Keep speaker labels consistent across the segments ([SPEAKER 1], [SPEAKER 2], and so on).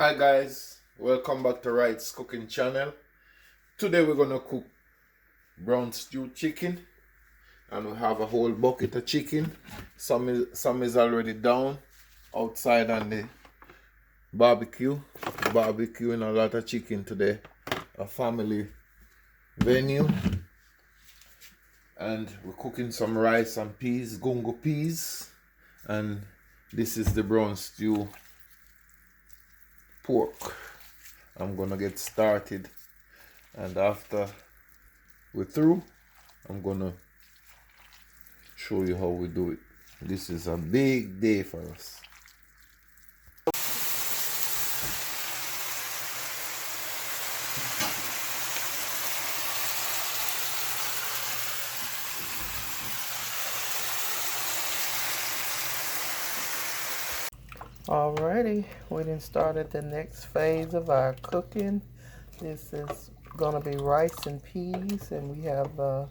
[SPEAKER 1] Hi guys, welcome back to Wright's Cooking Channel. Today we're gonna cook brown stew chicken, and we have a whole bucket of chicken. Some is already down outside on the barbecue. Barbecuing a lot of chicken today, a family venue, and we're cooking some rice and peas, gungo peas, and this is the brown stew pork. I'm gonna get started, and after we're through, I'm gonna show you how we do it. This is a big day for us.
[SPEAKER 2] Alrighty, we done started the next phase of our cooking. This is gonna be rice and peas, and we have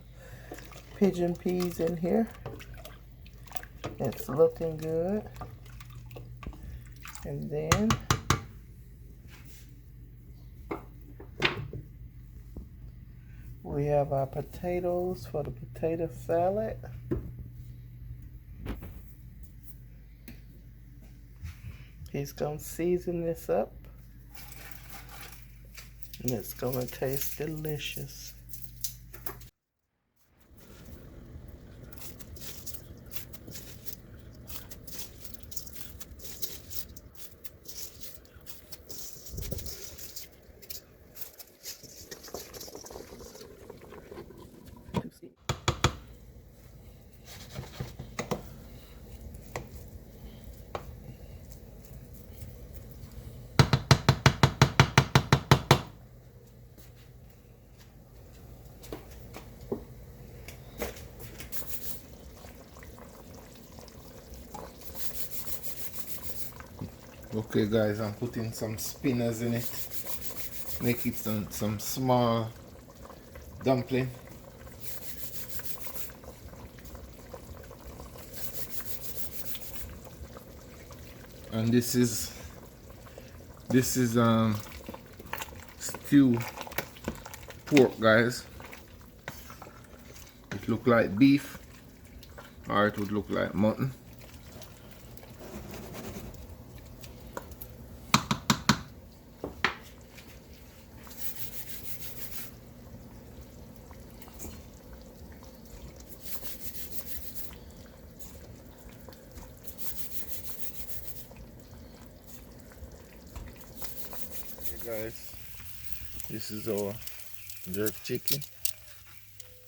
[SPEAKER 2] pigeon peas in here. It's looking good. And then we have our potatoes for the potato salad. He's gonna season this up, and it's gonna taste delicious.
[SPEAKER 1] Okay guys, I'm putting some spinners in it. Make it some small dumpling. And this is stew pork, guys. It look like beef, or it would look like mutton. Guys, this is our jerk chicken,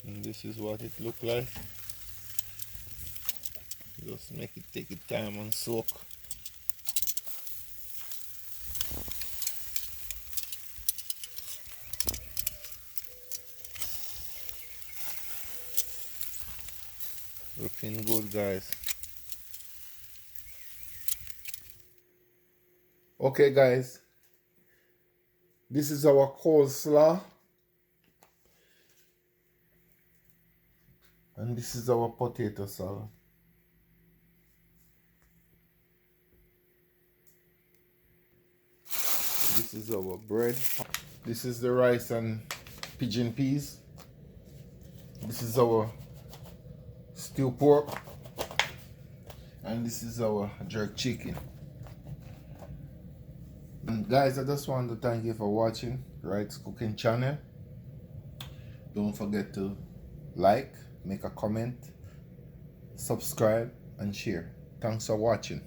[SPEAKER 1] and this is what it look like. Just make it take its time and soak. Looking good, guys. Okay guys, this is our coleslaw, and this is our potato salad. This is our bread. This is the rice and pigeon peas. This is our stew pork, and this is our jerk chicken. And guys, I just want to thank you for watching Wright's Cooking Channel. Don't forget to like, make a comment, subscribe, and share. Thanks for watching.